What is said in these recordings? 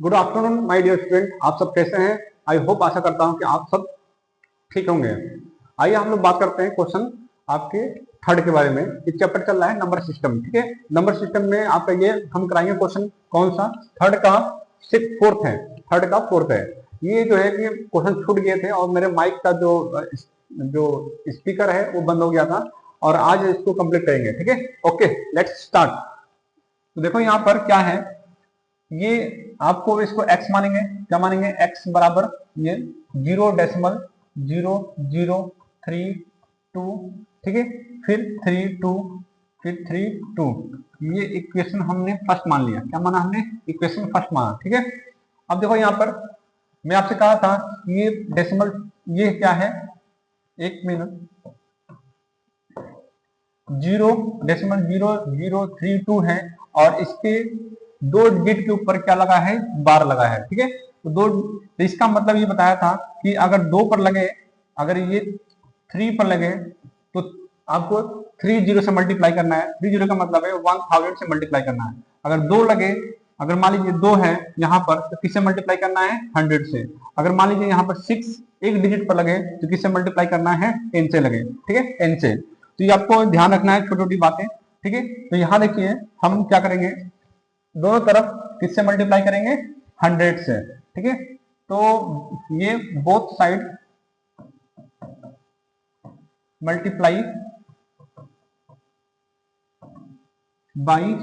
Good afternoon my dear student, आप सब कैसे हैं? आई होप, आशा करता हूं कि आप सब ठीक होंगे। आइए हम लोग बात करते हैं क्वेश्चन आपके थर्ड के बारे में। एक चैप्टर चल रहा है नंबर सिस्टम, ठीक है। नंबर सिस्टम में आपका ये हम कराएंगे क्वेश्चन कौन सा, थर्ड का फोर्थ है, थर्ड का फोर्थ है। ये जो है कि क्वेश्चन छूट गए थे और मेरे माइक का जो जो स्पीकर है वो बंद हो गया था और आज इसको कंप्लीट करेंगे, ठीक है। Okay, let's start. तो देखो यहाँ पर क्या है, ये आपको इसको x मानेंगे, क्या मानेंगे, x बराबर ये 0.0032, ठीक है, फिर 32, फिर 32। ये इक्वेशन हमने फर्स्ट मान लिया। क्या माना हमने? इक्वेशन फर्स्ट माना, ठीक है। अब देखो यहाँ पर मैं आपसे कहा था ये डेसिमल, ये क्या है, एक मिनट, 0.0032 है और इसके दो डिजिट के ऊपर क्या लगा है, बार लगा है, ठीक है। तो इसका मतलब ये बताया था कि अगर 2 पर लगे, अगर ये 3 पर लगे तो आपको 30 से मल्टीप्लाई करना है। 30 का मतलब है 1000 से मल्टीप्लाई करना है। अगर 2 लगे, अगर मान लीजिए 2 है यहाँ पर, तो किससे मल्टीप्लाई करना है, 100 से। अगर मान लीजिए यहाँ पर 6 एक डिजिट पर लगे तो किससे मल्टीप्लाई करना है, n से लगे, ठीक है, n से। तो ये आपको ध्यान रखना है, छोटी छोटी बातें, ठीक है। तो यहाँ देखिए हम क्या करेंगे, दोनों तरफ किससे मल्टीप्लाई करेंगे, 100 से, ठीक है। तो ये बोथ साइड मल्टीप्लाई बाई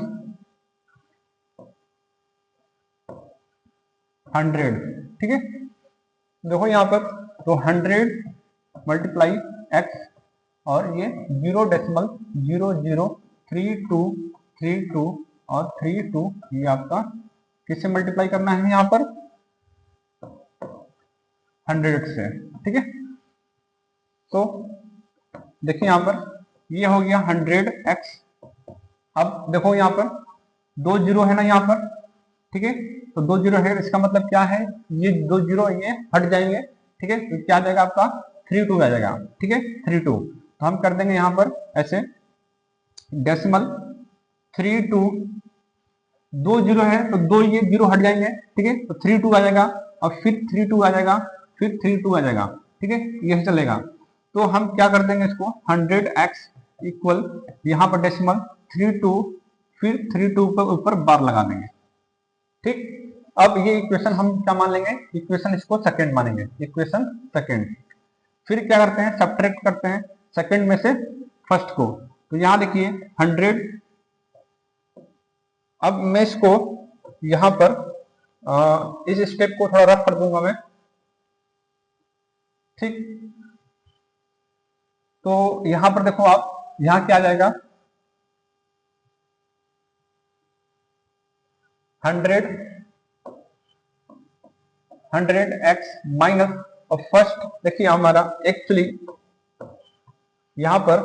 100, ठीक है। देखो यहाँ पर तो 100 मल्टीप्लाई x और ये 0.003232 और 32, ये आपका किससे मल्टीप्लाई करना है यहाँ पर, 100 से, ठीक है। तो देखिए यहाँ पर ये हो गया 100x। अब देखो यहाँ पर 2 जीरो है ना यहाँ पर, ठीक है। तो 2 जीरो है, इसका मतलब क्या है, ये 2 जीरो ये हट जाएंगे, ठीक है। तो क्या आ जाएगा आपका, 32 आ जाएगा, ठीक है, 32। तो हम कर देंगे यहाँ पर ऐसे डेसिमल 32, 2 जीरो है तो 2 ये जीरो हट जाएंगे, ठीक है। तो 32 आ जाएगा और फिर 32 आ जाएगा, फिर 32 आ जाएगा, ठीक है, ये चलेगा। तो हम क्या कर देंगे इसको, 100x इक्वल यहाँ पर डेसिमल 32, फिर 32 पर ऊपर बार लगा देंगे, ठीक। अब ये इक्वेशन हम क्या मान लेंगे, इक्वेशन इसको सेकंड मानेंगे, इक्वेशन सेकंड। फिर क्या करते हैं, सब्ट्रैक्ट करते हैं सेकंड में से फर्स्ट को। तो यहां देखिए 100, अब मैं इसको यहां पर इस स्टेप को थोड़ा रफ कर दूंगा मैं, ठीक। तो यहां पर देखो आप, यहां क्या आ जाएगा, 100x माइनस, और फर्स्ट देखिए हमारा एक्चुअली यहां पर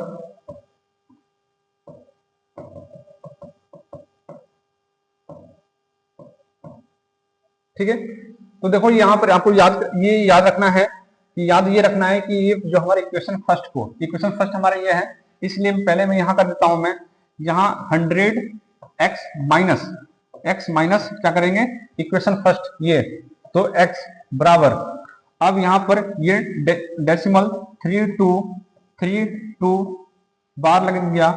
ठीक है। तो देखो यहाँ पर आपको ये याद रखना है कि ये रखना है कि ये जो हमारे इक्वेशन फर्स्ट को, इक्वेशन फर्स्ट हमारा ये है, इसलिए पहले मैं यहाँ कर देता हूं, मैं यहाँ 100x माइनस क्या करेंगे, इक्वेशन फर्स्ट ये, तो x बराबर, अब यहाँ पर ये डेसिमल 32 बार लग गया,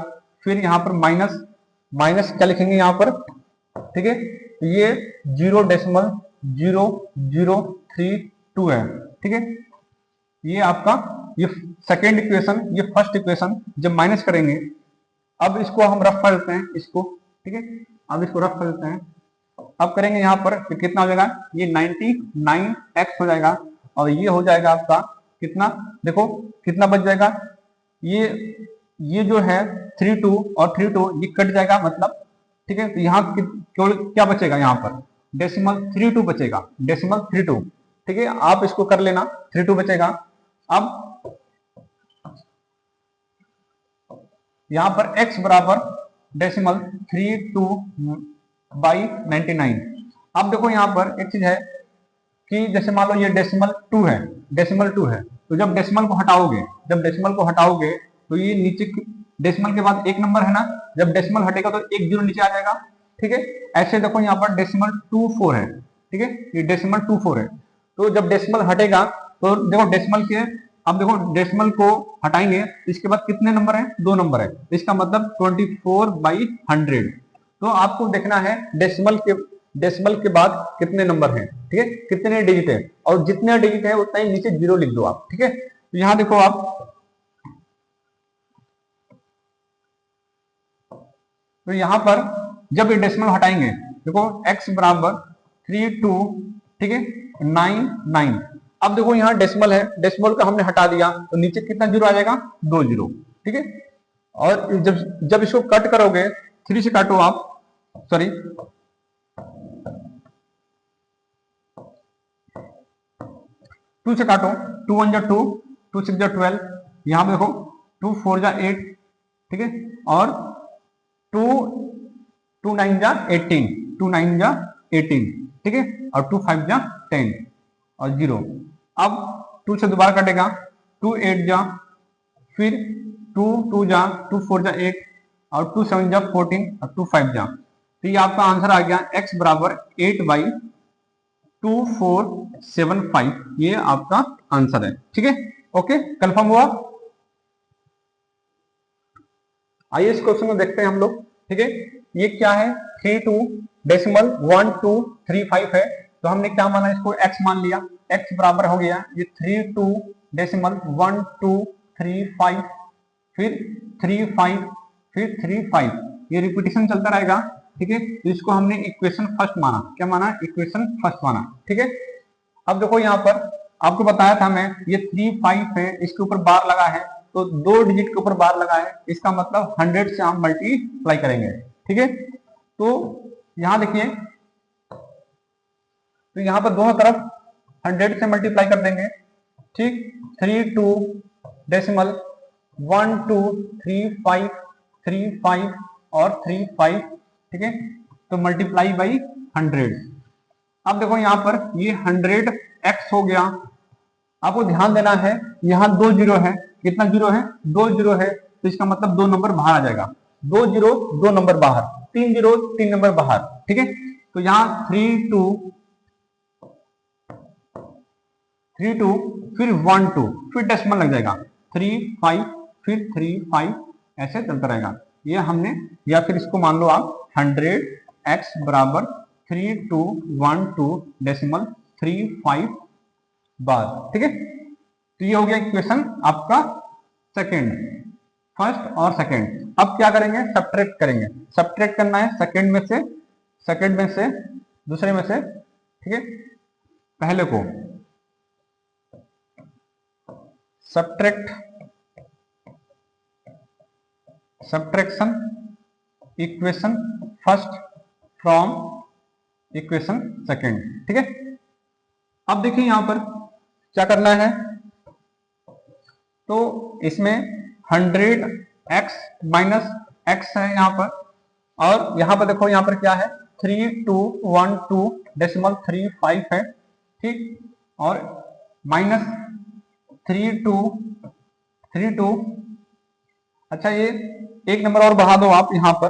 फिर यहाँ पर माइनस, माइनस क्या लिखेंगे यहाँ पर, ठीक है। ये 0.0032 है, ठीक है। ये आपका ये सेकेंड इक्वेशन, ये फर्स्ट इक्वेशन जब माइनस करेंगे, अब इसको हम रफ कर देते हैं इसको, ठीक है। अब इसको रफ कर देते हैं, अब करेंगे यहाँ पर तो कितना हो जाएगा, ये 99x हो जाएगा और ये हो जाएगा आपका कितना, देखो कितना बच जाएगा, ये जो है 32 और 32 ये कट जाएगा मतलब, ठीक है। तो यहाँ क्या बचेगा, यहाँ पर डेसिमल 32 बचेगा, डेसिमल 32, ठीक है। आप इसको कर लेना, 32 बचेगा। अब यहाँ पर x बराबर डेसिमल 32 बाई 99। अब देखो यहाँ पर एक चीज है कि जैसे मान लो ये डेसिमल 2 है, डेसिमल 2 है, तो जब डेसिमल को हटाओगे, जब डेसिमल को हटाओगे तो ये नीचे डेसिमल के बाद एक नंबर है ना, जब डेसिमल हटेगा तो एक जीरो नीचे आ जाएगा, ठीक है। ऐसे देखो यहाँ पर डेसिमल 24 है, ठीक है, ये डेसिमल 24 है। तो जब डेसिमल हटेगा तो देखो डेसिमल के, अब देखो डेसिमल को हटाएंगे तो इसके बाद कितने नंबर है, 2 नंबर है, तो इसका मतलब 24/100। तो आपको देखना है डेसिमल के बाद कितने नंबर हैं, ठीक है, कितने डिजिट है, और जितने डिजिट है उतना ही नीचे जीरो लिख दो आप, ठीक है। तो यहां देखो आप, तो यहां पर जब ये डेसिमल हटाएंगे, देखो x बराबर 32, ठीक है, 99। अब देखो यहाँ डेसिमल है, डेसिमल का हमने हटा दिया तो नीचे कितना जीरो आ जाएगा, 2 जीरो, ठीक है। और जब जब इसको कट करोगे, 3 से काटो आप, सॉरी 2 से काटो, 2 1 जा 2, 2 6 जा 12, यहाँ पे देखो 2 4 जा 8, ठीक है, और 2 2 9 जा 18, 2 9 जा 18, ठीक है, और 2 5 जा 10 और 0। अब 2 से दोबारा कटेगा, 2 8 जा, फिर 2 2 जा, 2 4 जा 8, और 2 7 जा 14, और 2 5 जा। तो ये आपका आंसर आ गया x बराबर 8/2475, ये आपका आंसर है, ठीक है। ओके, कंफर्म हुआ। आइए इस क्वेश्चन को देखते हैं हम लोग, ठीक है। ये क्या है, 32.1235 है, तो हमने क्या माना, इसको x मान लिया, x बराबर हो गया ये 32.1235, फिर 35, फिर 35, ये रिपीटेशन चलता रहेगा, ठीक है। तो इसको हमने इक्वेशन फर्स्ट माना, क्या माना, इक्वेशन फर्स्ट माना, ठीक है। अब देखो यहाँ पर आपको बताया था मैं, ये 35 है, इसके ऊपर बार लगा है, तो 2 डिजिट के ऊपर बार लगा है, इसका मतलब 100 से हम मल्टीप्लाई करेंगे, ठीक है। तो यहां देखिए, तो यहां पर दोनों तरफ 100 से मल्टीप्लाई कर देंगे, ठीक। 32.1235 और 35, ठीक है, तो मल्टीप्लाई बाई 100। अब देखो यहाँ पर ये 100x हो गया, आपको ध्यान देना है यहाँ 2 जीरो है, कितना जीरो है, 2 जीरो है, तो इसका मतलब 2 नंबर बाहर आ जाएगा, 2 जीरो 2 नंबर बाहर, 3 जीरो 3 नंबर बाहर, ठीक है। तो यहाँ 3 2 फिर 1 2, फिर डेसिमल लग जाएगा, 3 5, फिर 3 5, ऐसे चलता रहेगा ये हमने। या फिर इसको मान लो आप 100x बराबर 3212 डेसिमल 35 बार, ठीक है। तो ये हो गया इक्वेशन आपका सेकेंड, फर्स्ट और सेकेंड। अब क्या करेंगे, सब्ट्रैक्ट करेंगे, सब्ट्रैक्ट करना है सेकेंड में से, दूसरे में से, ठीक है, पहले को subtraction equation first from equation second, ठीक है। अब देखिए यहां पर क्या करना है, तो इसमें 100x माइनस x है यहां पर, और यहां पर देखो यहां पर क्या है, 3212 डेसिमल 35 है, ठीक, और माइनस 3232। अच्छा, ये एक नंबर और बढ़ा दो आप यहां पर,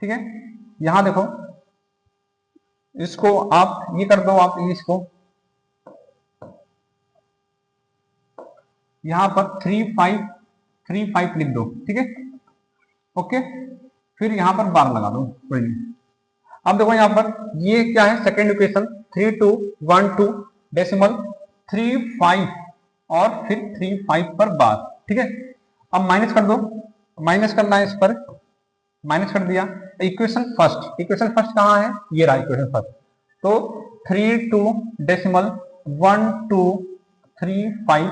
ठीक है। यहां देखो, इसको आप ये कर दो, आप इसको यहां पर 3535 लिख दो, ठीक है, ओके। फिर यहां पर बार लगा दो, कोई नहीं। अब देखो यहां पर ये क्या है, सेकेंड इक्वेशन 3212 डेसिमल 35 और फिर 35 पर बार, ठीक है। अब माइनस कर दो, माइनस करना है इस पर, माइनस कर दिया। इक्वेशन फर्स्ट कहां है, ये रहा इक्वेशन फर्स्ट। तो 32 डेसिमल 1235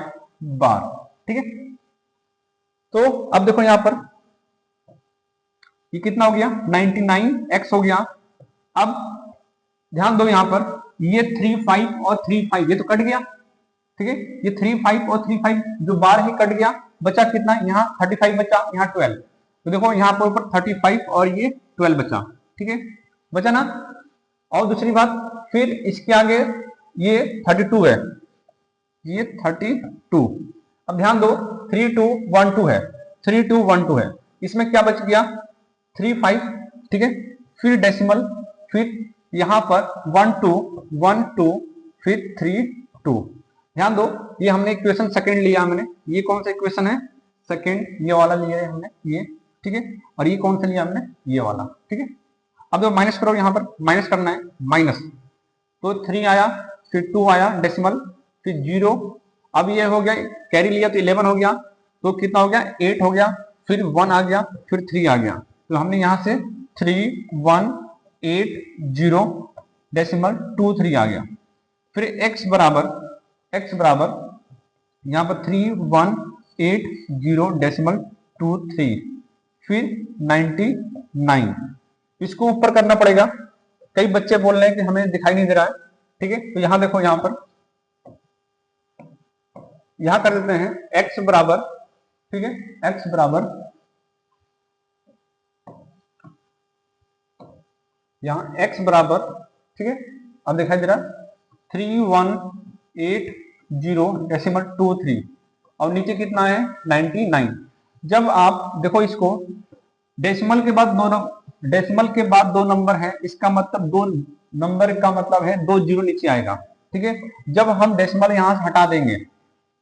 बार, ठीक है। तो अब देखो यहां पर ये कितना हो गया, 99x हो गया। अब ध्यान दो यहां पर, ये 35 और 35 ये तो कट गया, ठीक है, ये 35 और 35 जो बार ही कट गया, बचा कितना, यहाँ 35 बचा, यहाँ 12, तो देखो यहाँ पर ऊपर 35 और ये 12 बचा, ठीक है, बचा ना। और दूसरी बात, फिर इसके आगे ये 32 है, ये 32। अब ध्यान दो, 3212 है, 3212 है, इसमें क्या बच गया, 35, ठीक है, फिर डेसिमल, फिर यहाँ पर 1 2 1 2 फिर 3 2। ध्यान दो, ये हमने इक्वेशन सेकंड लिया हमने, ये कौन सा इक्वेशन है, सेकंड, ये वाला लिया है हमने ये, ठीक है। और ये कौन सा लिया हमने, ये वाला, ठीक है। अब जब माइनस करो, यहाँ पर माइनस करना है, माइनस, तो 3 आया, फिर 2 आया डेसिमल, फिर 0। अब ये हो गया, कैरी लिया तो 11 हो गया, तो कितना हो गया, 8 हो गया, फिर 1 आ गया, फिर 3 आ गया। तो हमने यहाँ से 3 1 8 0 डेसिमल 2 3 आ गया। फिर x बराबर यहाँ पर 3 1 8 0 डेसिमल 2 3, फिर 99। इसको ऊपर करना पड़ेगा, कई बच्चे बोल रहे हैं कि हमें दिखाई नहीं दे रहा है, ठीक है। तो यहां देखो, यहां पर यहां कर देते हैं x बराबर, ठीक है, x बराबर यहां x बराबर, ठीक है, अब दिखाई दे रहा 3 1 8 0 डेसिमल 2 3, और नीचे कितना है 99। जब आप देखो इसको, डेसिमल के बाद दो नंबर है, इसका मतलब दो नंबर का मतलब है 2 जीरो नीचे आएगा, ठीक है। जब हम डेसिमल यहां से हटा देंगे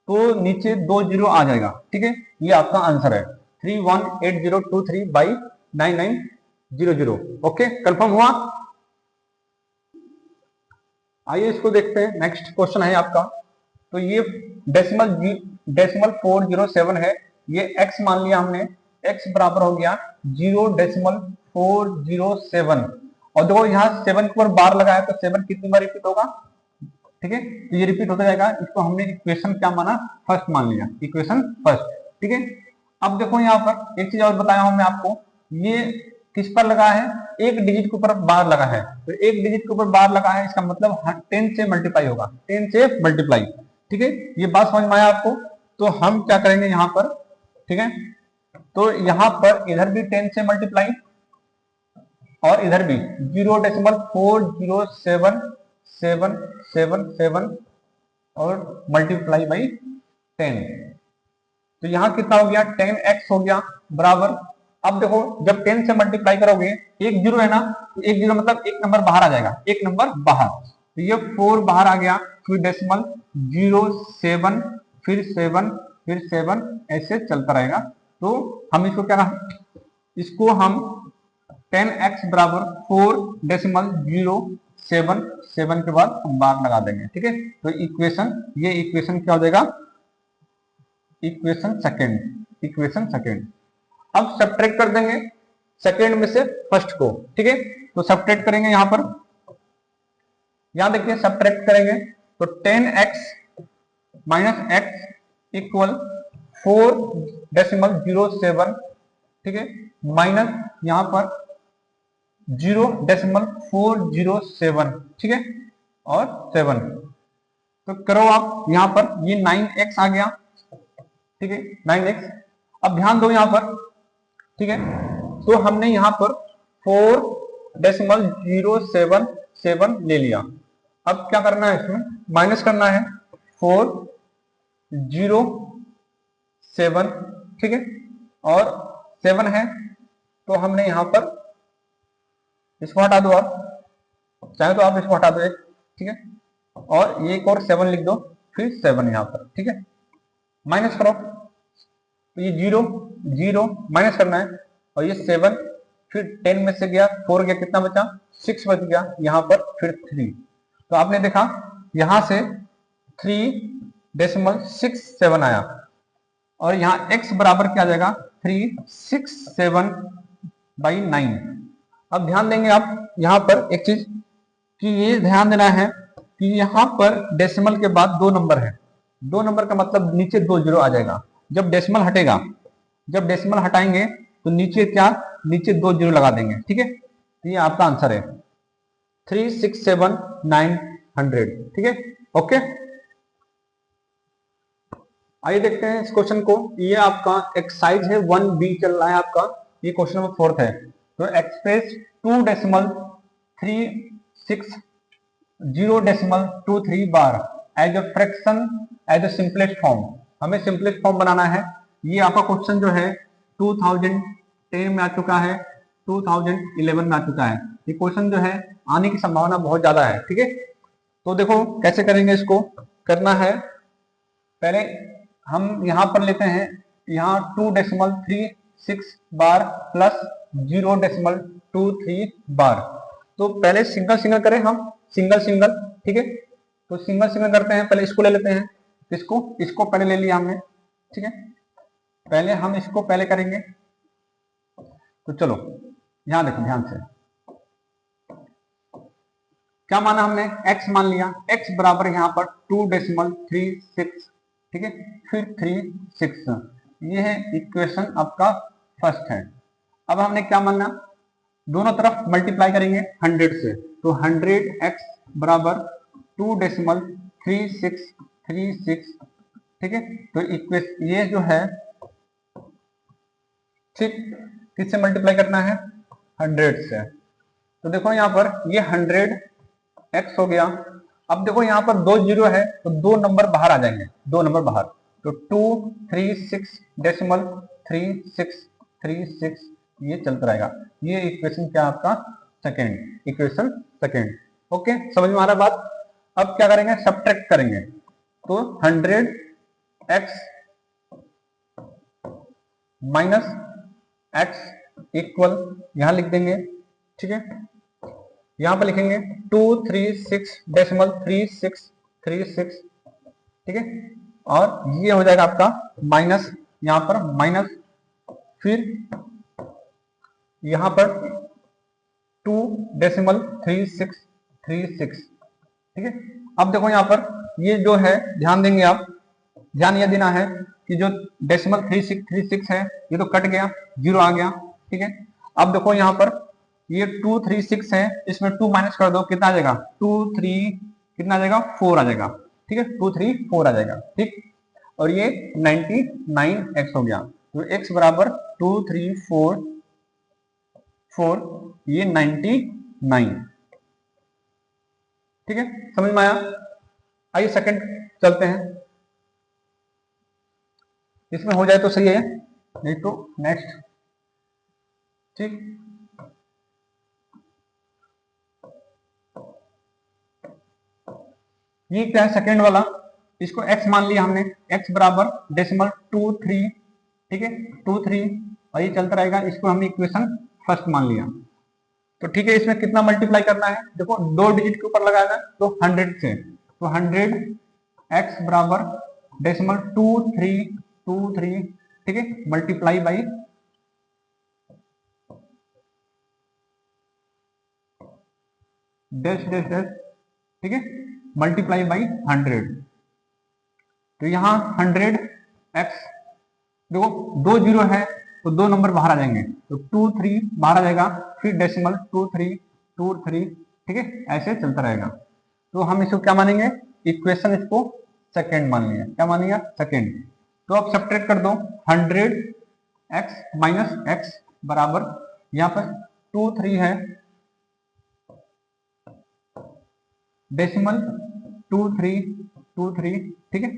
तो नीचे 2 जीरो आ जाएगा, ठीक है। ये आपका आंसर है 318023/9900। ओके, कंफर्म हुआ। आइए इसको देखते हैं, नेक्स्ट क्वेश्चन है आपका। तो ये डेसिमल 407 है, ये x मान लिया हमने, x बराबर हो गया 0.407। और देखो यहाँ 7 के ऊपर बार लगाया तो 7 कितनी बार रिपीट होगा, ठीक है। तो ये रिपीट होता जाएगा, इसको हमने इक्वेशन क्या माना, फर्स्ट मान लिया, इक्वेशन फर्स्ट, ठीक है। अब देखो यहाँ पर एक चीज और बताया हूं मैं आपको, ये किस पर लगा है, एक डिजिट के ऊपर बार लगा है, तो एक डिजिट के ऊपर बार लगा है, इसका मतलब 10 से मल्टीप्लाई होगा, 10 से मल्टीप्लाई, ठीक है। ये बात समझ में आया आपको। तो हम क्या करेंगे यहाँ पर, ठीक है, तो यहाँ पर इधर भी 10 से मल्टीप्लाई और इधर भी 0.407777 और मल्टीप्लाई बाई 10। तो यहाँ कितना हो गया, 10x हो गया बराबर। अब देखो जब 10 से मल्टीप्लाई करोगे, एक जीरो है ना, तो एक जीरो मतलब एक नंबर बाहर आ जाएगा, एक नंबर बाहर, तो ये 4 बाहर आ गया, फिर डेसिमल 07 फिर 7 फिर 7 ऐसे चलता रहेगा। तो हम इसको क्या, इसको हम 10x बराबर 4 डेसिमल 077 के बाद हम बार लगा देंगे, ठीक है। तो ये इक्वेशन क्या हो जाएगा, इक्वेशन सेकेंड। अब सब्ट्रैक्ट कर देंगे सेकेंड में से फर्स्ट को, ठीक है। तो सब्ट्रैक्ट करेंगे यहाँ पर, यहां देखिए सब्ट्रैक्ट करेंगे तो 10x माइनस x इक्वल 4.07, ठीक है, माइनस यहां पर 0.407, ठीक है, और 7। तो करो आप, यहां पर ये 9x आ गया, ठीक है, 9x। अब ध्यान दो यहां पर, ठीक है, तो हमने यहां पर 4.077 ले लिया। अब क्या करना है, इसमें माइनस करना है 407, ठीक है, और 7 है, तो हमने यहां पर इसको हटा दो, आप चाहे तो आप इसको हटा दो एक, ठीक है, और एक और 7 लिख दो, फिर 7 यहां पर, ठीक है, माइनस करो, तो ये 0 माइनस करना है, और ये 7 फिर 10 में से गया 4 गया, कितना बचा 6 बच गया, यहां पर फिर 3। तो आपने देखा यहां से 3.67 आया, और यहां x बराबर क्या आ जाएगा 367/9। अब ध्यान देंगे आप यहां पर एक चीज कि ये ध्यान देना है कि यहां पर डेसिमल के बाद 2 नंबर है, 2 नंबर का मतलब नीचे 2 जीरो आ जाएगा। जब डेसिमल हटेगा, जब डेसिमल हटाएंगे तो नीचे क्या, नीचे 2 जीरो लगा देंगे, ठीक है। तो ये आपका आंसर है 367,900, ठीक है, ओके। आइए देखते हैं इस क्वेश्चन को। ये आपका एक्सरसाइज है 1B चल रहा है आपका, ये क्वेश्चन नंबर 4 है। तो express 2.360.23 bar as a fraction as a simplest form. हमें सिंपलेस्ट फॉर्म बनाना है। ये आपका क्वेश्चन जो है 2010 में आ चुका है, 2011 में आ चुका है। ये क्वेश्चन जो है आने की संभावना बहुत ज्यादा है। ठीक है, तो देखो कैसे करेंगे इसको। करना है पहले हम यहाँ पर लेते हैं, यहाँ 2.36 बार प्लस 0.23 बार। तो पहले सिंगल सिंगल करें हम, सिंगल सिंगल। ठीक है, तो सिंगल सिंगल करते हैं। पहले इसको ले लेते हैं, इसको पहले ले लिया हमने। ठीक है, पहले हम इसको पहले करेंगे। तो चलो यहाँ देखो ध्यान से, क्या माना हमने, x मान लिया। x बराबर यहाँ पर 2.36, ठीक है, फिर 36, ये है इक्वेशन आपका फर्स्ट है। अब हमने क्या माना, दोनों तरफ मल्टीप्लाई करेंगे 100 से, तो 100x बराबर 2.3636, ठीक है। तो इक्वेशन ये जो है, ठीक, किससे मल्टीप्लाई करना है, 100 से। तो देखो यहाँ पर ये 100x हो गया। अब देखो यहाँ पर 2 जीरो है, तो 2 नंबर बाहर आ जाएंगे, 2 नंबर बाहर। तो 236.3636 ये चलता रहेगा। ये इक्वेशन क्या आपका सेकेंड, इक्वेशन सेकेंड। ओके, समझ में आ रहा बात। अब क्या करेंगे, सब्ट्रैक्ट करेंगे। तो 100x माइनस x इक्वल यहां लिख देंगे। ठीक है, यहां पर लिखेंगे 236.3636, ठीक है, और ये हो जाएगा आपका माइनस, यहां पर माइनस, फिर यहां पर 2.3636, ठीक है। अब देखो यहां पर ये जो है, ध्यान देंगे आप, ध्यान यह देना है कि जो डेसिमल 3636 है ये तो कट गया, जीरो आ गया। ठीक है, अब देखो यहाँ पर ये 236 है, इसमें 2 माइनस कर दो, कितना आ जाएगा, 23 कितना आ जाएगा, 4 आ जाएगा। ठीक है, 234 आ जाएगा। ठीक, और ये 99x हो गया। तो x बराबर 2344, ये 99। ठीक है, समझ में आया। आइए सेकंड चलते हैं, इसमें हो जाए तो सही है, नहीं तो नेक्स्ट। ठीक, ये क्या है, सेकंड वाला, इसको x मान लिया हमने, x बराबर डेसिमल 23, ठीक है, 23, और ये चलता रहेगा। इसको हमने इक्वेशन फर्स्ट मान लिया। तो ठीक है, इसमें कितना मल्टीप्लाई करना है, देखो 2 डिजिट के ऊपर लगाना, तो 100 से, तो 100x बराबर डेसिमल 2323, ठीक है, multiply by dash dash dash, ठीक है, मल्टीप्लाई बाई 100। तो यहाँ 100x, देखो 2 जीरो है तो 2 नंबर बाहर आ जाएंगे, तो 23 बाहर आ जाएगा, फिर डेसिमल 2323, ठीक है, ऐसे चलता रहेगा। तो हम इसको क्या मानेंगे, इक्वेशन इसको सेकेंड मान लिया। क्या मानेंगे, सेकेंड। तो अब सब्ट्रैक्ट कर दो, 100x माइनस x बराबर, यहाँ पर 23 है, डेसिमल 2323, ठीक है,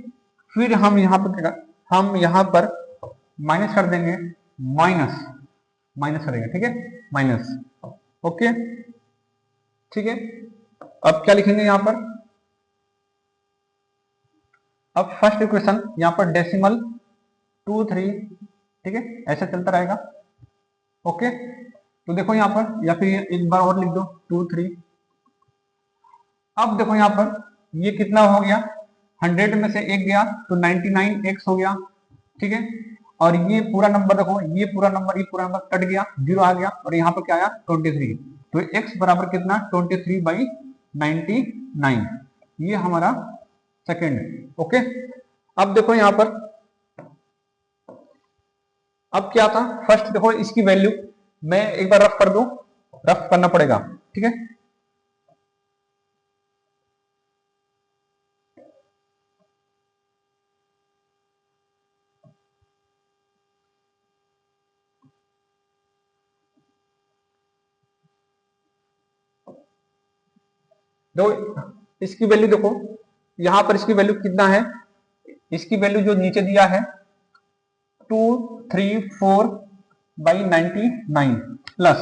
फिर हम यहाँ पर माइनस कर देंगे, माइनस करेंगे, ठीक है, माइनस। ओके, ठीक है, अब क्या लिखेंगे यहाँ पर, अब फर्स्ट इक्वेशन यहाँ पर डेसिमल 23, ठीक है, ऐसा चलता रहेगा। ओके, तो देखो यहाँ पर, या फिर एक बार और लिख दो 23। अब देखो यहाँ पर ये कितना हो गया, 100 में से एक गया तो 99x हो गया। ठीक है, और ये पूरा नंबर देखो, ये पूरा नंबर कट गया, जीरो आ गया, और यहाँ पर क्या आया, 23। तो x बराबर कितना, 23/99, ये हमारा सेकेंड। ओके, अब देखो यहाँ पर, अब क्या था, फर्स्ट देखो इसकी वैल्यू, मैं एक बार रफ कर दूं, रफ करना पड़ेगा, ठीक है। देखो इसकी वैल्यू देखो, यहां पर इसकी वैल्यू कितना है, इसकी वैल्यू जो नीचे दिया है 234/99 प्लस,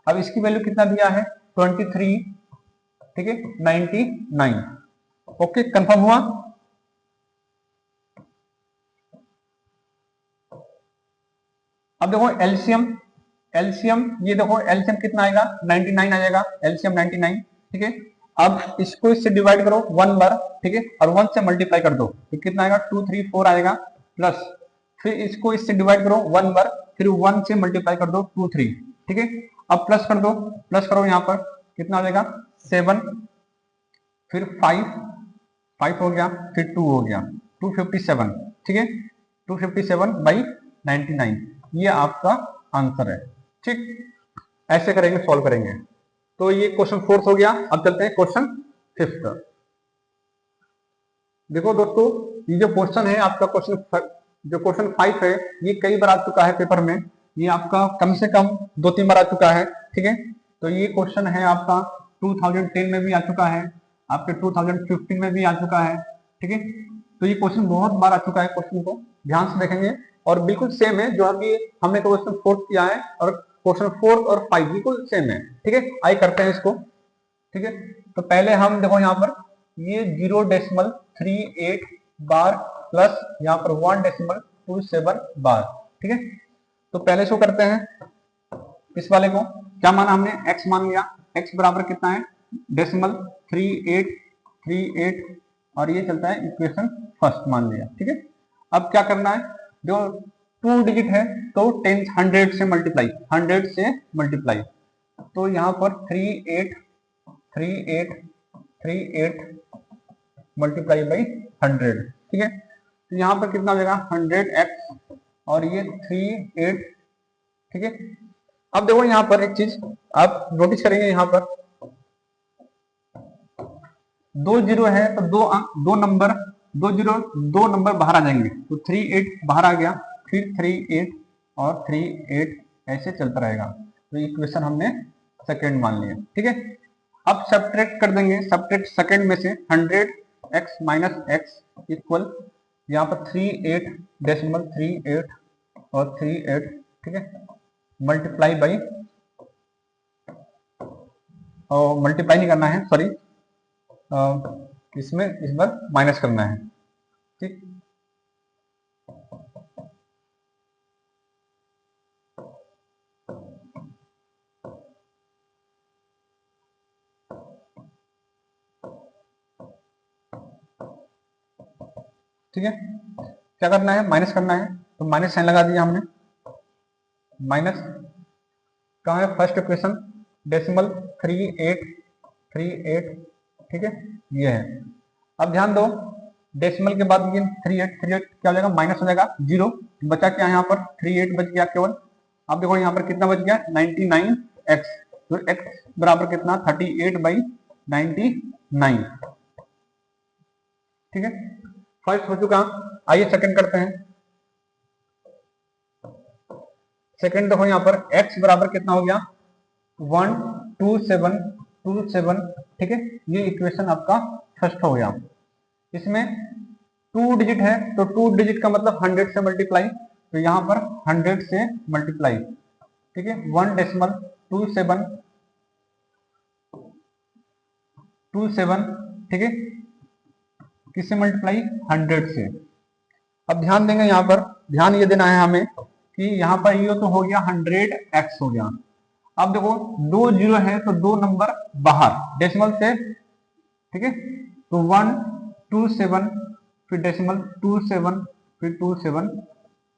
अब इसकी वैल्यू कितना दिया है, 23, ठीक है, 99। ओके, कंफर्म हुआ। अब देखो एलसीएम, एलसीएम ये देखो एलसीएम कितना आएगा, 99 आ जाएगा, एलसीएम 99, ठीक है। अब इसको इससे डिवाइड करो 1 बार, ठीक है, और 1 से मल्टीप्लाई कर दो तो कितना आएगा, 2 3 4 आएगा, प्लस फिर इसको इससे डिवाइड करो 1 बार, फिर 1 से मल्टीप्लाई कर दो 2 3, ठीक है। अब प्लस कर दो, प्लस करो यहाँ पर कितना आ जाएगा 7, फिर 5 5 हो गया, फिर 2 हो गया, 257, ठीक है, 257/99, ये आपका आंसर है, ठीक। ऐसे करेंगे, सॉल्व करेंगे। तो ये क्वेश्चन 4 हो गया। अब चलते हैं क्वेश्चन 5। देखो दोस्तों, ये जो क्वेश्चन है आपका जो क्वेश्चन 5 है, ये कई बार आ चुका है पेपर में, ये आपका कम से कम 2-3 बार आ चुका है, ठीक है। तो ये क्वेश्चन है आपका 2010 में भी आ चुका है, आपके 2015 में भी आ चुका है, ठीक है। तो ये क्वेश्चन बहुत बार आ चुका है, क्वेश्चन को ध्यान से देखेंगे और बिल्कुल सेम है जो अभी हमने क्वेश्चन 4 किया है, और क्वेश्चन 4 और 5 बिल्कुल सेम है, ठीक है। आइए करते हैं इसको, ठीक है। तो पहले हम देखो यहाँ पर ये 0.38 बार प्लस यहाँ पर 1.27 बार, ठीक है। तो पहले शो करते हैं इस वाले को, क्या माना हमने, x मान लिया, x बराबर कितना है, 3838, और ये चलता है इक्वेशन फर्स्ट मान लिया, ठीक है। अब क्या करना है, जो 2 डिजिट है तो 100 से मल्टीप्लाई, 100 से मल्टीप्लाई, तो यहाँ पर 3838 मल्टीप्लाई बाई 100, ठीक है। तो यहाँ पर कितना हो जाएगा 100x और ये 38, ठीक है। अब देखो यहाँ पर एक चीज आप नोटिस करेंगे, यहाँ पर 2 जीरो है तो दो नंबर 2 नंबर बाहर आ जाएंगे, तो 38 बाहर आ गया, फिर 38 और 38 ऐसे चलता रहेगा। तो इक्वेशन हमने सेकेंड मान लिया, ठीक है। अब सब्ट्रैक्ट कर देंगे, सब्ट्रैक्ट सेकेंड में से 100x माइनस x इक्वल यहाँ पर 38.38 और 38, ठीक है, मल्टीप्लाई बाई, और मल्टीप्लाई नहीं करना है, सॉरी, इसमें इस बार माइनस करना है, ठीक। ठीक है, क्या करना है, माइनस करना है, तो माइनस साइन लगा दिया हमने, माइनस कहाँ है, फर्स्ट इक्वेशन डेसिमल 3838, ठीक है, ये है। अब ध्यान दो, डेसिमल के बाद ये 38 क्या हो जाएगा, माइनस हो जाएगा, 0 बचा क्या यहाँ पर, 38 बच गया केवल। अब देखो यहाँ पर कितना बच गया, 99x, तो x बराबर कितना, 38/99, ठीक है। फर्स्ट हो चुका, आइए सेकंड करते हैं। सेकंड देखो यहाँ पर x बराबर कितना हो गया, 12727, ठीक है, ये इक्वेशन आपका फर्स्ट हो गया। इसमें 2 डिजिट है तो 2 डिजिट का मतलब 100 से मल्टीप्लाई, तो यहाँ पर 100 से मल्टीप्लाई, ठीक है, 1.2727, ठीक है, किससे मल्टीप्लाई, 100 से। अब ध्यान देंगे, यहाँ पर ध्यान ये देना है हमें कि यहाँ पर ये तो हो गया 100x हो गया। अब देखो 2 जीरो है तो 2 नंबर बाहर डेसिमल से, ठीक है, तो 127, फिर डेसिमल 27, फिर 27,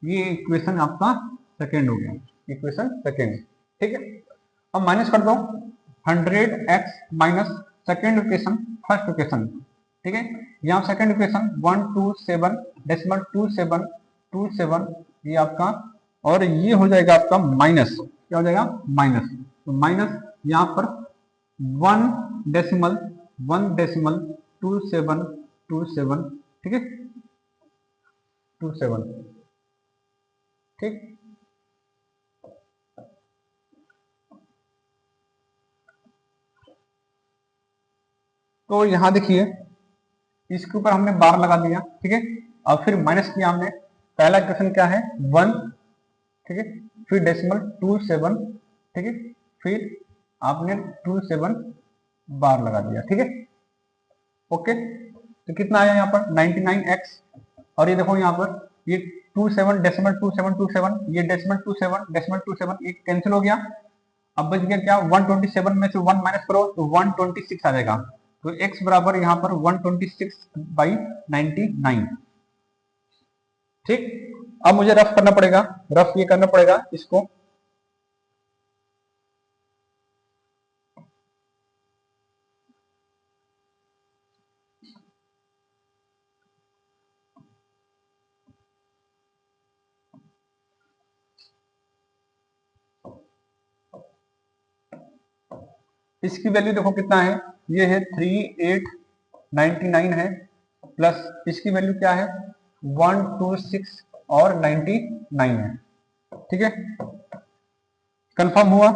ये इक्वेशन आपका सेकेंड हो गया, इक्वेशन सेकेंड, ठीक है। अब माइनस कर दो, 100x minus second equation first equation, ठीक है, यहाँ सेकेंड इक्वेशन 127.27, ये आपका, और ये हो जाएगा आपका माइनस, क्या हो जाएगा, माइनस, तो माइनस यहाँ पर 1.2727, ठीक है, 27, ठीक। तो यहां देखिए इसके ऊपर हमने बार लगा दिया, ठीक है, और फिर माइनस किया हमने, पहला इक्वेशन क्या है 1, ठीक है, फिर डेसिमल 27, ठीक है, फिर आपने 27 बार लगा दिया, ठीक है। ओके, तो कितना आया यहाँ पर 99x, और ये देखो यहाँ पर ये 27 डेसिमल 2727, ये डेसिमल 27 ये कैंसिल हो गया। अब बच गया क्या, 127 में से 1 माइनस करो तो 126 आ जाएगा। तो x बराबर यहाँ पर 126/99। ठीक, अब मुझे रफ करना पड़ेगा, रफ ये करना पड़ेगा इसको। इसकी वैल्यू देखो कितना है, ये है 3899 है, प्लस इसकी वैल्यू क्या है 126 और 99 है, ठीक है। कंफर्म हुआ।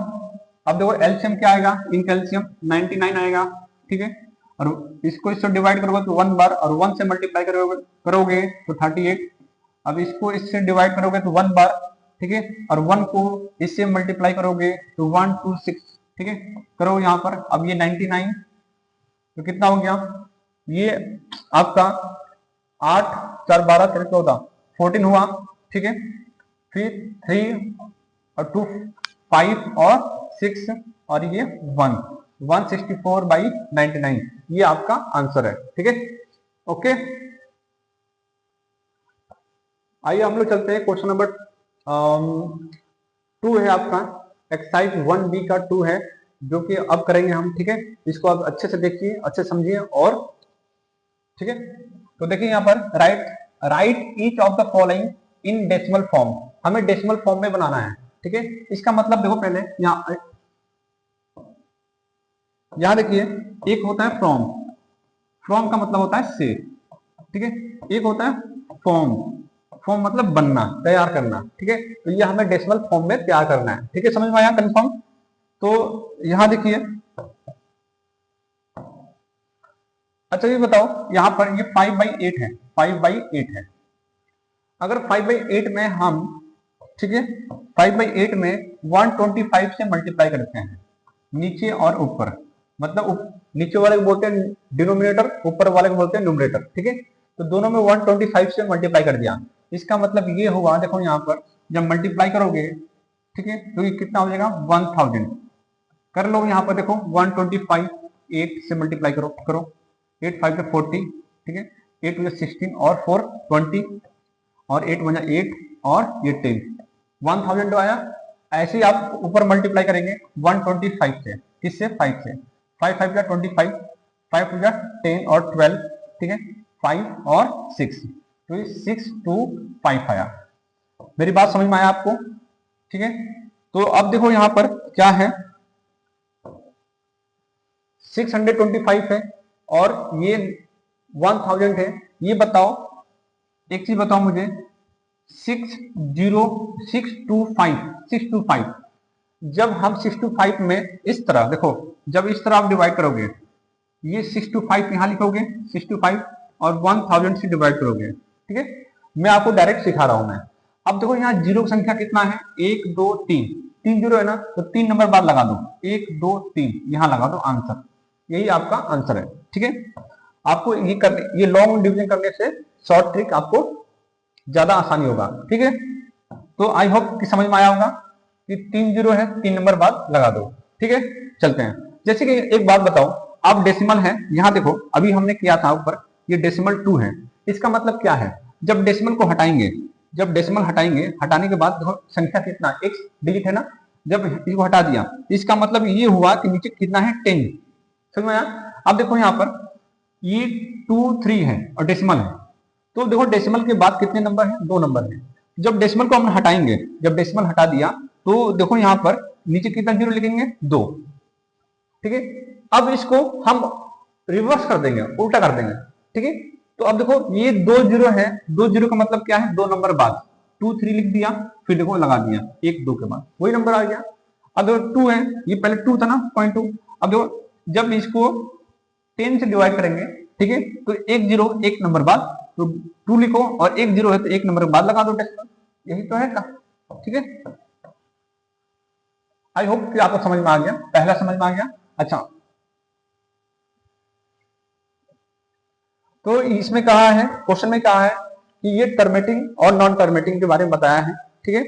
अब देखो एलसीएम क्या आएगा, इनका एलसीएम 99 आएगा, ठीक है। और इसको इससे डिवाइड करोगे तो 1 बार, और 1 से मल्टीप्लाई करोगे तो 38। अब इसको इससे डिवाइड करोगे तो 1 बार, ठीक है। और 1 को इससे मल्टीप्लाई करोगे तो 126, ठीक है। करो यहाँ पर, अब ये 99 तो कितना हो गया, ये आपका 8 4 12 13 14 14 हुआ, ठीक है। फिर 3 और 2 5 और 6 और ये 1 164/99, ये आपका आंसर है, ठीक है। ओके, आइए हम लोग चलते हैं क्वेश्चन नंबर 2 है आपका, एक्सरसाइज 1B का 2 है, जो कि अब करेंगे हम, ठीक है। इसको आप अच्छे से देखिए, अच्छे समझिए, और ठीक है। तो देखिए यहाँ पर right each of the following in decimal form, हमें डेसिमल फॉर्म में बनाना है, ठीक है। इसका मतलब देखो पहले यहाँ देखिए, एक होता है फ्रॉम, फ्रॉम का मतलब होता है से, ठीक है। एक होता है फॉर्म, फॉर्म मतलब बनना, तैयार करना, ठीक है। तो ये हमें डेसिमल फॉर्म में तैयार करना है, ठीक है। समझ में आया कंफर्म। तो यहां देखिए, अच्छा ये बताओ, यहां पर ये 5/8 है, 5/8 है। अगर 5/8 में हम, ठीक है, 5/8 में 125 से मल्टीप्लाई करते हैं, नीचे और ऊपर, मतलब नीचे वाले को बोलते हैं डिनोमिनेटर, ऊपर वाले को बोलते हैं न्यूमरेटर, ठीक है। तो दोनों में 125 से मल्टीप्लाई कर दिया, इसका मतलब ये हुआ, देखो यहाँ पर जब मल्टीप्लाई करोगे, ठीक है, तो ये कितना हो जाएगा 1000। कर लो यहाँ पर देखो 125 8 से मल्टीप्लाई करो 8 5 40, ठीक है। 8 वजह 16 और 4 20 और 8 वजह 8 और ये 10, 1000 आया। ऐसे ही आप ऊपर मल्टीप्लाई करेंगे 125 से, किससे 5 से, 5 5 25, 5 वजह 10 और 12, ठीक है, 5 और 6, तो ये 625 आया। मेरी बात समझ में आया आपको, ठीक है। तो अब देखो यहाँ पर क्या है, 625 है और ये 1000 है। ये बताओ, एक चीज बताओ मुझे, 625 जब हम 625 में इस तरह देखो, जब इस तरह आप डिवाइड करोगे, ये 625 यहां लिखोगे 625 और 1000 से डिवाइड करोगे, ठीक है। मैं आपको डायरेक्ट सिखा रहा हूं मैं। अब देखो यहाँ जीरो की संख्या कितना है, 1 2 3, 3 जीरो है ना, तो 3 नंबर बाद लगा दो, 1 2 3 यहां लगा दो, आंसर, यही आपका आंसर है, ठीक है। आपको ये लॉन्ग डिवीजन करने से शॉर्ट ट्रिक आपको ज्यादा आसानी होगा, ठीक है। तो आई होप कि समझ में आया होगा कि 3 जीरो है, 3 नंबर बाद लगा दो, ठीक है। चलते हैं, जैसे कि एक बात बताओ, आप डेसिमल है, यहां देखो अभी हमने किया था ऊपर, ये डेसिमल 2 है, इसका मतलब क्या है, जब डेसिमल को हटाएंगे, जब डेसिमल हटाएंगे, हटाने के बाद देखो संख्या कितना, x डिजिट है ना, जब इसको हटा दिया, इसका मतलब ये हुआ कि नीचे कितना है 10, समझ में आया। अब देखो यहाँ पर ये 2 3 है और डेसिमल है, तो देखो डेसिमल के बाद कितने नंबर है, 2 नंबर है। जब डेसिमल को हम हटाएंगे, जब डेसिमल हटा दिया, तो देखो यहाँ पर नीचे कितना जीरो लिखेंगे 2, ठीक है। अब इसको हम रिवर्स कर देंगे, उल्टा कर देंगे, ठीक है। तो अब देखो ये 2 जीरो है, 2 जीरो का मतलब क्या है, 2 नंबर बाद 2 3 लिख दिया, फिर देखो लगा दिया 1 2 के बाद वही नंबर आ गया। अब देखो 2 है, ये पहले 2 था ना 0.2, अब देखो जब इसको 10 से डिवाइड करेंगे, ठीक है, तो 1 जीरो 1 नंबर बाद, तो 2 लिखो और 1 जीरो है तो 1 नंबर बाद लगा दो डेसिमल, यही तो है का, ठीक है। आई होप कि आपको समझ में आ गया, पहला समझ में आ गया। अच्छा, तो इसमें कहा है, क्वेश्चन में कहा है कि ये टर्मेटिंग और नॉन टर्मेटिंग के बारे में बताया है, ठीक है।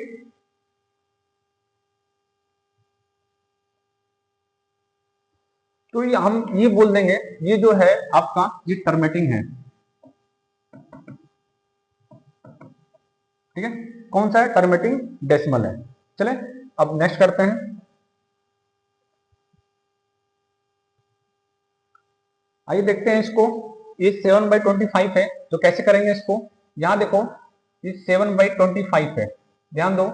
तो ये हम ये बोल देंगे, ये जो है आपका ये टर्मेटिंग है, ठीक है। कौन सा है? टर्मेटिंग डेसिमल है। चले अब नेक्स्ट करते हैं। आइए देखते हैं इसको। ये 7/25 है, तो कैसे करेंगे इसको? यहां देखो, ये 7/25 है, ध्यान दो।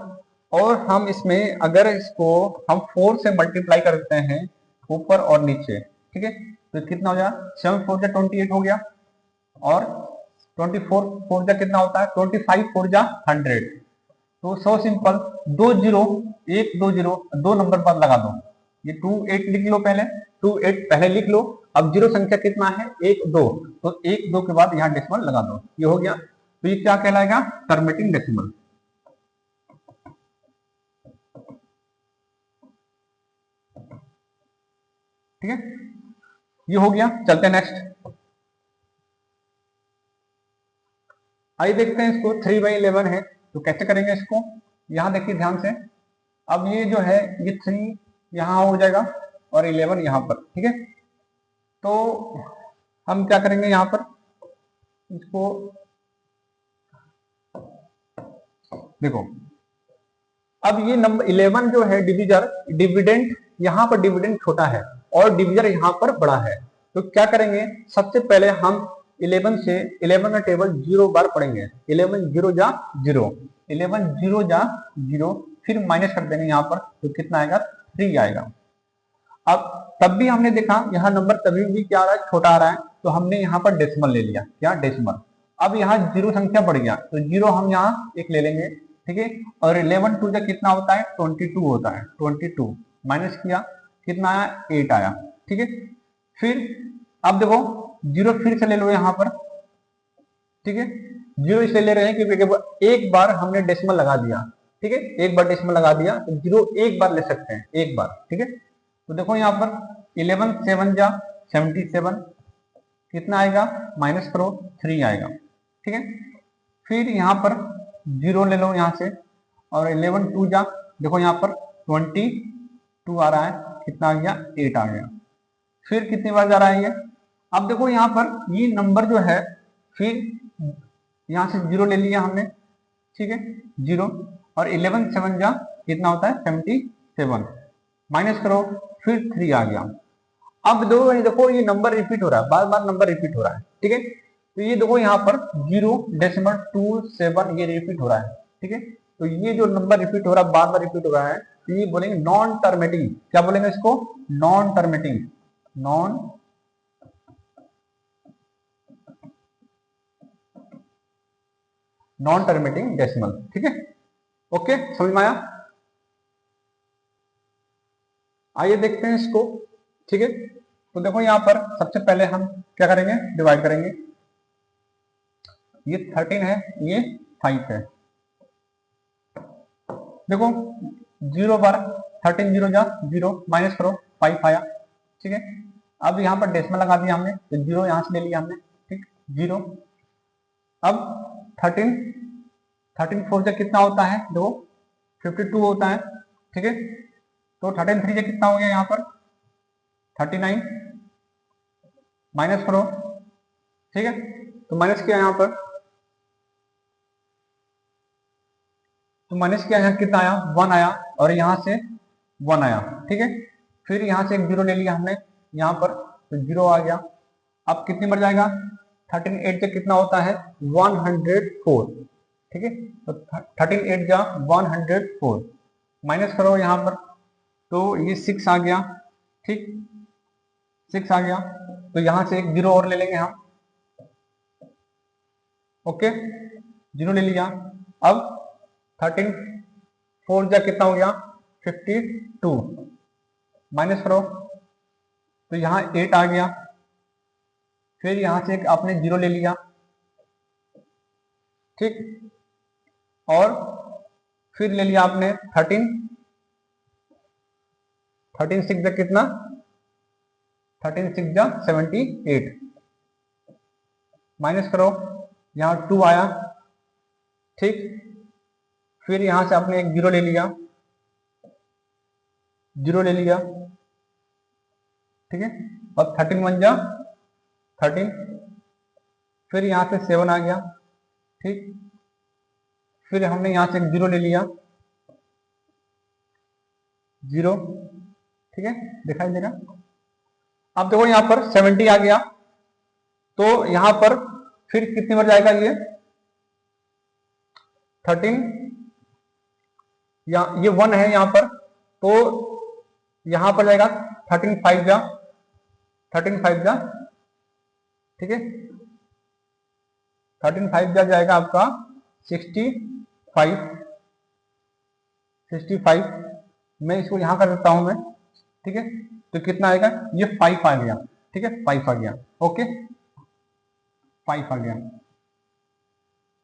और हम इसमें अगर इसको हम 4 से मल्टीप्लाई करते हैं ऊपर और नीचे, ठीक है, तो कितना हो जाएगा? 7 4 जा 28 हो गया, और 24 4 जा कितना होता है? 25 4 जा 100। तो so simple, 2 zero, 1 2 zero, 2 number बाद लगा दो। ये 28 लिख लो, पहले 28 पहले लिख लो। अब जीरो संख्या कितना है? 1 2, तो 1 2 के बाद यहाँ डेसिमल लगा दो, ये हो गया। तो ये क्या कहलाएगा? टर्मेटिंग डेसिमल, ठीक है, ये हो गया। चलते हैं नेक्स्ट। आइए देखते हैं इसको। 3/11 है, तो कैसे करेंगे इसको? यहाँ देखिए ध्यान से। अब ये जो है, ये 3 यहाँ हो जाएगा और 11 यहाँ पर, ठीक है। तो हम क्या करेंगे यहाँ पर? इसको देखो, अब ये नंबर 11 जो है डिविजर, डिविडेंड यहाँ पर डिविडेंड छोटा है और डिविजर यहाँ पर बड़ा है। तो क्या करेंगे? सबसे पहले हम 11 से 11 का टेबल 0 बार पढ़ेंगे। 11 0 जा 0, 11 0 जा 0, फिर माइनस कर देंगे यहाँ पर, तो कितना आएगा? 3 आएगा। अब तब भी हमने देखा यहाँ नंबर तभी भी क्या आ रहा है? छोटा आ रहा है, तो हमने यहाँ पर डेसिमल ले लिया। क्या? डेसिमल। अब यहाँ जीरो संख्या बढ़ गया, तो जीरो हम यहाँ एक ले लेंगे, ठीक है। और 11 2 जा कितना होता है? 22 होता है। 22 माइनस किया, कितना आया? 8 आया, ठीक है। फिर अब देखो, जीरो फिर से ले लो यहाँ पर, ठीक है। जीरो इसलिए ले रहे हैं क्योंकि एक बार हमने डेसिमल लगा दिया, ठीक है, एक बार डेसिमल लगा दिया, तो जीरो एक बार ले सकते हैं, एक बार, ठीक है। तो देखो यहाँ पर 11 7 जा 77, कितना आएगा? माइनस करो, 3 आएगा, ठीक है। फिर यहाँ पर जीरो ले लो यहाँ से, और 11 2 जा, देखो यहाँ पर 22 आ रहा है, कितना आ गया? 8 आ गया। फिर कितनी बार जा रहा है ये? अब देखो यहाँ पर ये नंबर जो है, फिर यहाँ से जीरो ले लिया हमने, ठीक है, जीरो, और 11 7 जा कितना होता है? 77, माइनस करो, फिर 3 आ गया। अब दो देखो, ये नंबर रिपीट हो रहा है, बार बार नंबर रिपीट हो रहा है, ठीक है। तो ये देखो यहाँ पर 0.27 ये रिपीट हो रहा है, ठीक है। तो ये जो नंबर रिपीट हो रहा है, बार बार रिपीट हो रहा है, तो ये बोलेंगे नॉन टर्मेटिंग। क्या बोलेंगे इसको? नॉन टर्मेटिंग, नॉन नॉन टर्मेटिंग डेसिमल, ठीक है। ओके, समझ में आया? आइए देखते हैं इसको, ठीक है। तो देखो यहाँ पर सबसे पहले हम क्या करेंगे? डिवाइड करेंगे। ये 13 है, ये 5 है। देखो, 0 बार 13 0 जा 0, माइनस करो, 5 आया, ठीक है। अब यहाँ पर डेसिमल लगा दिया हमने, तो 0 यहाँ से ले लिया हमने, ठीक, 0। अब 13 4 जा कितना होता है? देखो 52 होता है, ठीक है। तो 13 3 जा कितना हो गया यहाँ पर? 39, माइनस करो, ठीक है। तो माइनस किया यहाँ पर, तो माइनस किया, यहाँ कितना आया? 1 आया, और यहाँ से 1 आया, ठीक है। फिर यहाँ से एक जीरो ले लिया हमने यहाँ पर, तो 0 आ गया। अब कितनी बढ़ जाएगा? 13 8 से कितना होता है? 104, ठीक है। तो 13 8 जा 104, माइनस करो यहाँ पर, तो ये 6 आ गया, ठीक, 6 आ गया। तो यहाँ से एक जीरो और ले लेंगे हम, ओके, जीरो ले लिया। अब 13 4 जा कितना हो गया? 52, माइनस करो, तो यहाँ 8 आ गया। फिर यहाँ से एक आपने जीरो ले लिया, ठीक, और फिर ले लिया आपने 13 13 6 कितना, 13 6 78, माइनस करो, यहाँ 2 आया, ठीक। फिर यहां से आपने एक जीरो ले लिया, जीरो ले लिया, ठीक है। अब 13 1 13, फिर यहां से 7 आ गया, ठीक। फिर हमने यहां से एक जीरो ले लिया, जीरो, ठीक है, दिखाई दे रहा। अब देखो यहां पर 70 आ गया, तो यहां पर फिर कितनी बार जाएगा ये 13, या ये 1 है यहां पर, तो यहां पर जाएगा 13 5 13 5 ठीक है, 13 5 जाएगा आपका 65, 65। मैं इसको यहां कर देता हूं मैं, ठीक है। तो कितना आएगा, ये 5 आ गया, ठीक है, 5 आ गया, ओके, 5 आ गया,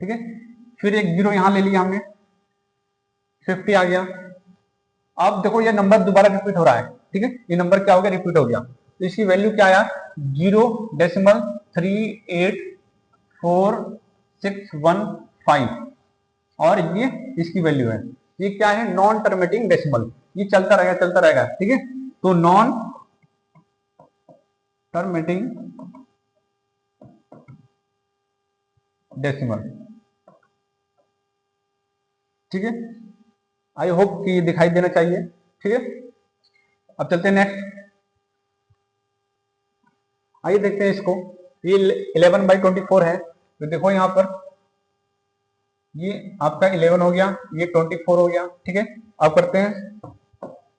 ठीक है। फिर एक जीरो यहां ले लिया हमने, 50 आ गया। अब देखो ये नंबर दोबारा रिपीट हो रहा है, ठीक है, ये नंबर क्या हो गया, रिपीट हो गया। तो इसकी वैल्यू क्या आया, 0.384615, और ये इसकी वैल्यू है। ये क्या है, नॉन टर्मिनेटिंग डेसिमल, ये चलता रहेगा चलता रहेगा, ठीक है। तो नॉन टर्मिनेटिंग डेसिमल, ठीक है। आई होप कि ये दिखाई देना चाहिए, ठीक है। अब चलते हैं नेक्स्ट, आइए देखते हैं इसको। ये 11/24 है, तो देखो यहां पर ये आपका 11 हो गया, ये 24 हो गया, ठीक है। अब करते हैं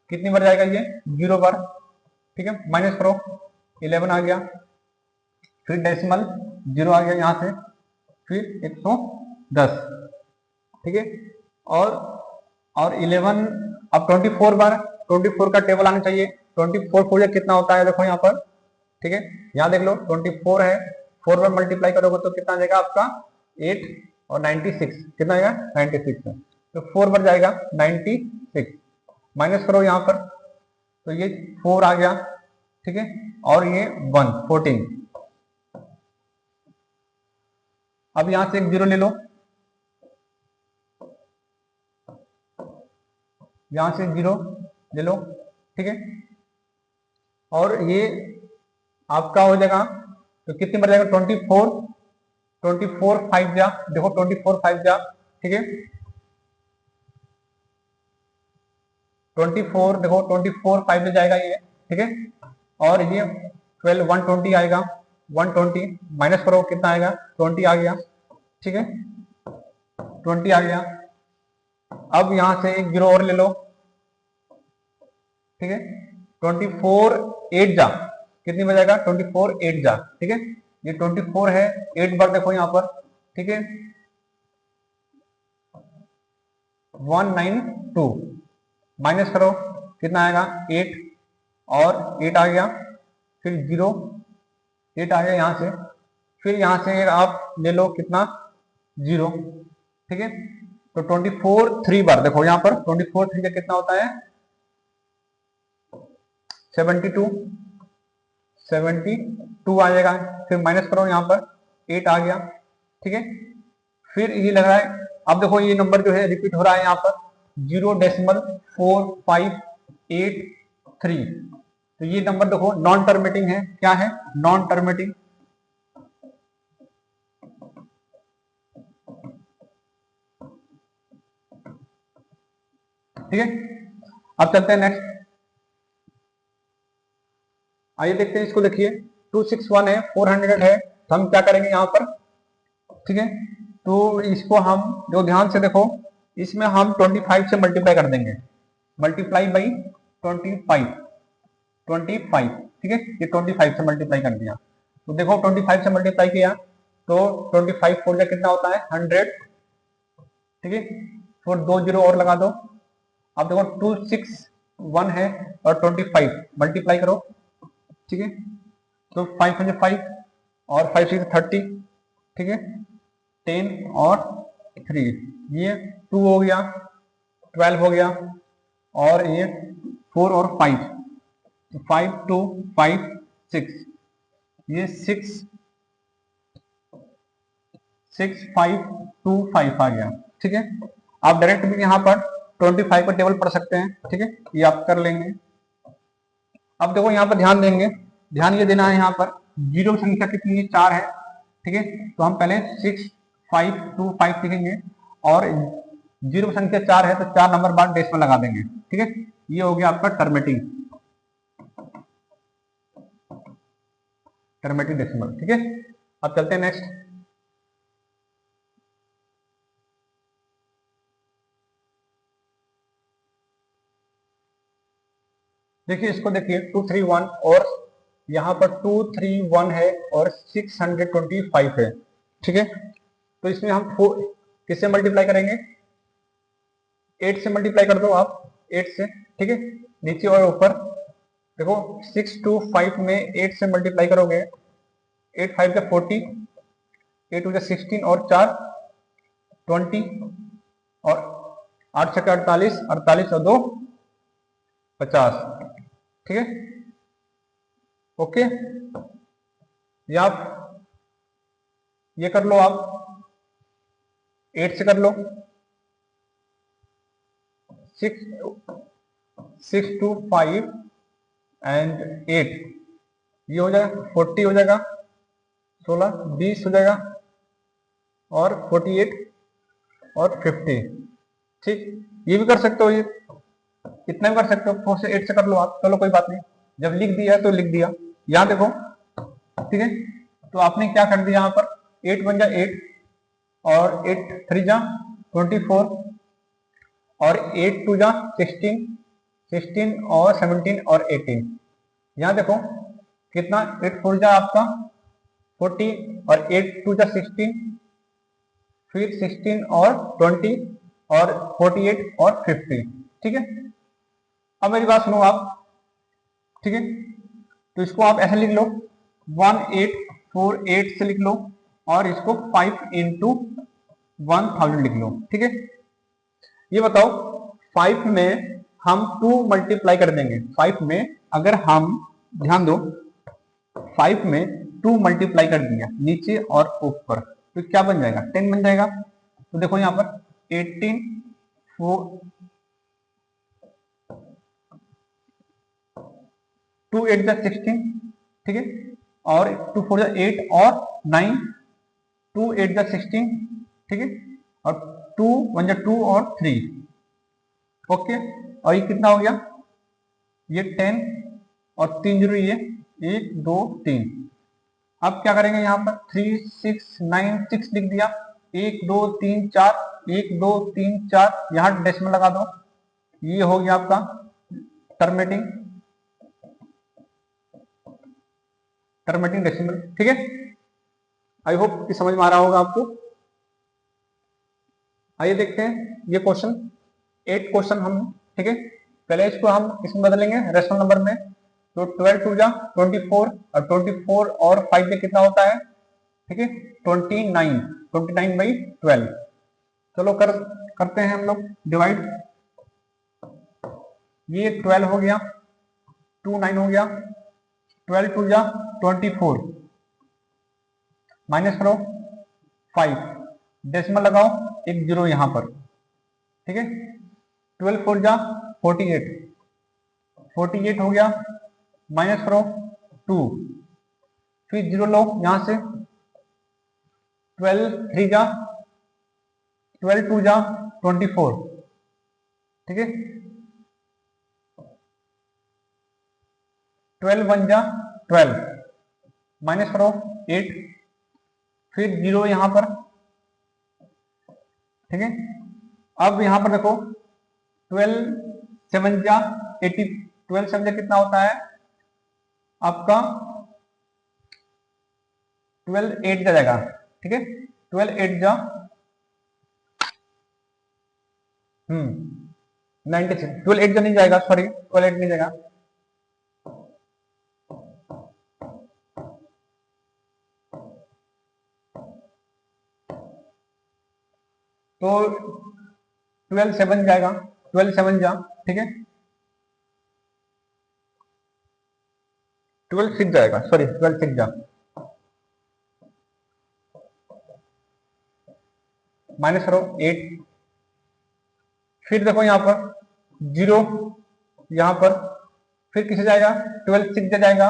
कितनी बार जाएगा, ये 0 बार, ठीक है, माइनस करो, 11 आ गया, फिर डेसिमल 0 आ गया यहां से, फिर 110, ठीक है। और 11, अब 24 बार, 24 का टेबल आना चाहिए, 24 4 कितना होता है, देखो यहाँ पर, ठीक है, यहाँ देख लो 24 है, 4 बार मल्टीप्लाई करोगे तो कितना आ जाएगा आपका 8 और 96, कितना आएगा 96 है, तो 4 बार जाएगा 96, माइनस करो यहाँ पर, तो ये 4 आ गया, ठीक है, और ये 1 14। अब यहां से एक जीरो ले लो, यहां से जीरो ले लो, ठीक है, और ये आपका हो जाएगा, तो कितनी बार जाएगा 24 5 देखो 24 5 ठीक है, 24 देखो 24 5 में जाएगा ये, ठीक है, और ये 12 120 आएगा, 120 माइनस करो कितना आएगा 20 आ गया, ठीक है, 20 आ गया। अब यहां से एक जीरो और ले लो, ठीक है, 24 8 कितनी बार जाएगा 24 8 ठीक है, ये 24 है, 8 बार देखो यहां पर, ठीक है, 192 माइनस करो कितना आएगा 8, और 8 आ गया, फिर 0 8 आ गया यहां से, फिर यहां से आप ले लो कितना 0, ठीक है। तो 24 3 बार देखो यहां पर 24 3 का कितना होता है 72 आ जाएगा, फिर माइनस करो यहां पर 8 आ गया, ठीक है, फिर ये लग रहा है। अब देखो ये नंबर जो है रिपीट हो रहा है यहां पर 0.4583, तो ये नंबर देखो नॉन टर्मिनेटिंग है, क्या है नॉन टर्मिनेटिंग, ठीक है। अब चलते हैं नेक्स्ट, आइए देखते हैं इसको, देखिए 261 है, 400 है, तो हम क्या करेंगे यहाँ पर, ठीक है, तो इसको हम जो ध्यान से देखो, इसमें हम 25 से मल्टीप्लाई कर देंगे, मल्टीप्लाई बाई 25, ठीक है, ये 25 से मल्टीप्लाई कर दिया, तो देखो 25 से मल्टीप्लाई किया तो 25 4 कितना होता है 100, ठीक है, फिर 2 जीरो और लगा दो। अब देखो 261 है और 25 मल्टीप्लाई करो, ठीक है, तो 5 5 और 5 6 30, ठीक है, 10 और 3, ये 2 हो गया, 12 हो गया, और ये 4 और 5, 5256, ये 6525 आ गया। ठीक है, आप डायरेक्ट भी यहाँ पर 25 का टेबल पढ़ सकते हैं। ठीक है, ये आप कर लेंगे। अब देखो यहाँ पर ध्यान देंगे, ध्यान ये देना है, यहाँ पर जीरो संख्या कितनी है, 4 है। ठीक है, तो हम पहले 6525 लिखेंगे और जीरो संख्या 4 है तो 4 नंबर बाद डेसिमल लगा देंगे। ठीक है, ये हो गया आपका टर्मेटिक डेसिमल। ठीक है, अब चलते हैं नेक्स्ट। देखिए इसको देखिए 231 और यहाँ पर 231 है और 625 है। ठीक है, तो इसमें हम किससे मल्टीप्लाई करेंगे, 8 से मल्टीप्लाई कर दो आप, 8 से। ठीक है, नीचे और ऊपर देखो 625 में 8 से मल्टीप्लाई करोगे, 8 5 का 40, 8 हो 16 और 4 20 और 8 6 48, 48 और 2 50। ठीक है, ओके, या आप ये कर लो, आप 8 से कर लो, 625 एंड 8, ये हो जाएगा 40 हो जाएगा, 16 20 हो जाएगा और 48 और 50। ठीक, ये भी कर सकते हो, ये इतना भी कर सकते हो, 4 से 8 से कर लो आप, चलो कोई बात नहीं, जब लिख दिया तो लिख दिया। यहाँ देखो, ठीक है, तो आपने क्या कर दिया, यहाँ पर 8 1 जा 8 और 8 3 जा 24 और 8 2 जा 16, 16 और 17 और 18। यहाँ देखो कितना, 8 4 जा आपका 40 और 8 2 जा 16, फिर 16 और 20 और 48 और 50। ठीक है, अब मेरी बात सुनो आप। ठीक है, तो इसको आप ऐसे लिख लो, 1848 से लिख लो और इसको 5 इंटू 1000 लिख लो। ठीक है, ये बताओ 5 में हम 2 मल्टीप्लाई कर देंगे, 5 में अगर हम, ध्यान दो, 5 में 2 मल्टीप्लाई कर दिया नीचे और ऊपर तो क्या बन जाएगा, 10 बन जाएगा। तो देखो यहाँ पर 18 2 8 जा 16, ठीक है, और 2 4 जा 8 और 9, 2 8 जा 16, ठीक है, और 2 1 जा 2 और 3। ओके, और ये कितना हो गया, ये 10 और 3 जीरो, ये 1 2 3। अब क्या करेंगे, यहाँ पर 3 6 9 6 लिख दिया, 1 2 3 4, 1 2 3 4, यहाँ डेसिमल लगा दो, ये हो गया आपका टर्मेटिंग डेसिमल। ठीक है, आई होप कि समझ में आ रहा होगा आपको। आइए देखते हैं ये क्वेश्चन, 8 क्वेश्चन हम, ठीक है, पहले इसको हम इसमें बदलेंगे रेशनल नंबर में। तो 12 2 जा 24 और 24 और 5 में कितना होता है, ठीक है, 29, 29 बाई 12। चलो करते हैं हम लोग डिवाइड, ये 12 हो गया, 2 9 हो गया, 12 2 जा 24, माइनस करो 5, डेसिमल लगाओ, एक जीरो यहाँ पर। ठीक है, 12 4 जा 48, 48 हो गया, माइनस करो 2, फिर जीरो लो यहां से, 12 3 जा 12 2 जा 24, ठीक है, 12 1 जा 12, माइनस करो 8, फिर जीरो यहां पर। ठीक है, अब यहां पर देखो 12 7 जा 80, 12 7 जा कितना होता है आपका, 12 8 जा जाएगा। ठीक है, 12 8 जा 96, 12 8 जा नहीं जाएगा, सॉरी 12 8 नहीं जाएगा, तो 12 7 जाएगा, 12 7 जा, ठीक है, 12 6 जाएगा, सॉरी 12 6 जा माइनस करो 8, फिर देखो यहाँ पर 0, यहाँ पर फिर किसे जाएगा 12 6 जाएगा,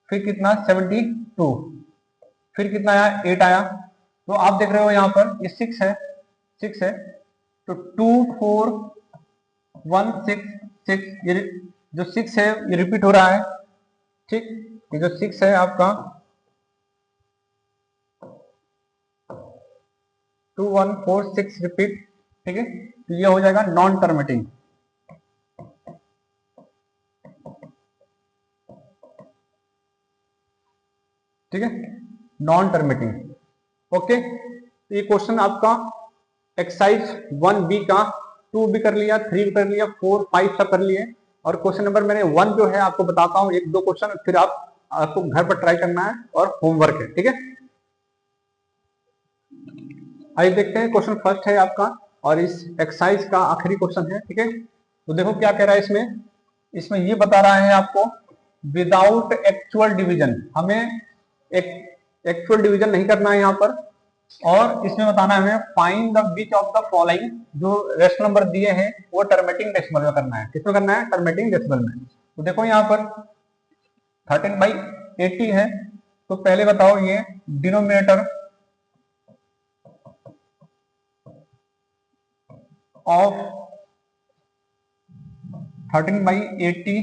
फिर कितना 72, फिर कितना आया 8 आया। तो आप देख रहे हो यहाँ पर ये 6 है, 6 है, तो 2 4 1 6 6, ये जो 6 है ये रिपीट हो रहा है, ठीक, ये जो 6 है आपका 2 1 4 6 रिपीट, ठीक है, तो ये हो जाएगा नॉन टर्मिनेटिंग, ठीक है, नॉन टर्मिनेटिंग। ओके, तो ये क्वेश्चन आपका एक्सरसाइज 1B का 2B कर लिया, 3 भी कर लिया, 4 5 सब कर लिए, और क्वेश्चन नंबर मैंने 1 जो है आपको बताता हूँ, एक दो क्वेश्चन, फिर आपको घर पर ट्राई करना है और होमवर्क है, ठीक है। आइए देखते हैं, क्वेश्चन फर्स्ट है आपका और इस एक्सरसाइज का आखिरी क्वेश्चन है, ठीक है। तो देखो क्या कह रहा है इसमें, इसमें ये बता रहा है आपको विदाउट एक्चुअल डिवीजन, हमें एक एक्चुअल डिवीजन नहीं करना है यहाँ पर, और इसमें बताना है हमें find the which of the following, जो रेशनल नंबर दिए हैं वो टर्मिनेटिंग डेसिमल में करना है, किसमें करना है, टर्मिनेटिंग डेसिमल में। तो देखो यहाँ पर 13/80 है, तो पहले बताओ ये डिनोमिनेटर ऑफ 13/80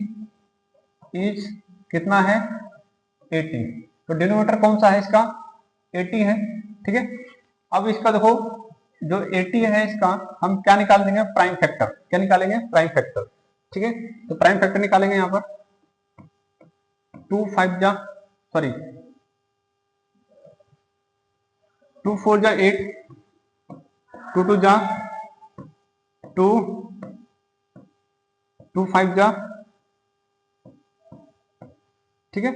इज कितना है 80, तो डिनोमिनेटर कौन सा है इसका 80 है, ठीक है। अब इसका देखो जो 80 है इसका हम क्या निकाल देंगे, प्राइम फैक्टर, क्या निकालेंगे, प्राइम फैक्टर, ठीक है। तो प्राइम फैक्टर निकालेंगे यहाँ पर 2 5 जा, सॉरी 2 4 जा 8, 2 2 जा 2, 2 5 जा, ठीक है।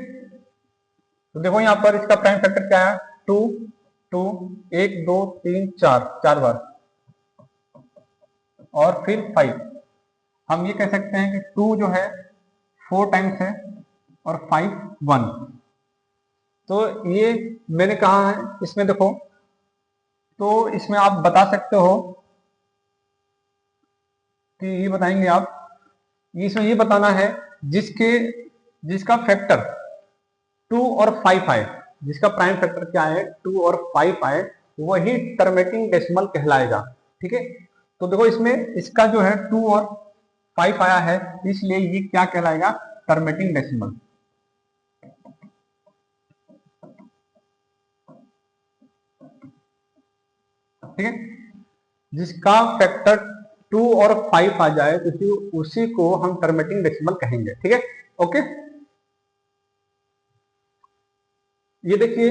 तो देखो यहाँ पर इसका प्राइम फैक्टर क्या है 2 2 1 2 3 4 4 बार, और फिर 5, हम ये कह सकते हैं कि 2 जो है 4 टाइम्स है और 5 1, तो ये मैंने कहा है इसमें देखो, तो इसमें आप बता सकते हो कि ये बताएंगे आप, इसमें ये बताना है जिसका फैक्टर 2 और 5 आए, जिसका प्राइम फैक्टर क्या है 2 और 5 आए, वही टर्मिनेटिंग डेसिमल कहलाएगा, ठीक है। तो देखो इसमें इसका जो है 2 और 5 आया है, इसलिए ये क्या कहलाएगा, टर्मिनेटिंग डेसिमल, ठीक है। जिसका फैक्टर 2 और 5 आ जाए तो उसी को हम टर्मिनेटिंग डेसिमल कहेंगे, ठीक है। ओके, ये देखिए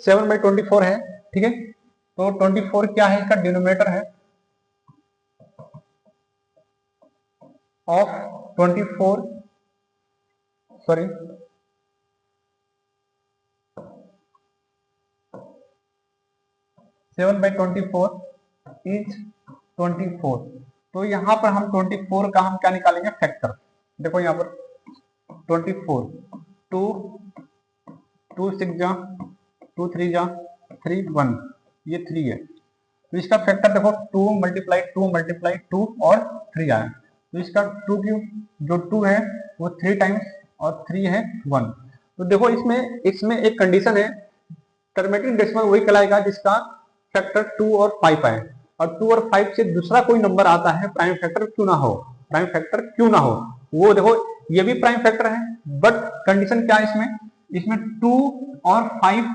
7/24 है, ठीक है। तो 24 क्या है, इसका डिनोमिनेटर है ऑफ 24, सॉरी 7/24 इज 24, तो यहाँ पर हम 24 का हम क्या निकालेंगे, फैक्टर। देखो यहाँ पर 24 2 2 6 जा 2 3 जा 3 1, ये 3 है, तो इसका फैक्टर देखो 2 × 2 और 3 आया, तो इसका 2 की जो 2 है वो 3 टाइम्स और 3 है 1। तो देखो इसमें एक कंडीशन है, टर्मिनेटिंग डेसिमल वही कहलाएगा जिसका फैक्टर 2 और 5 आए, और 2 और 5 से दूसरा कोई नंबर आता है प्राइम फैक्टर क्यों ना हो, प्राइम फैक्टर क्यों ना हो, वो देखो ये भी प्राइम फैक्टर है, बट कंडीशन क्या है इसमें 2 और 5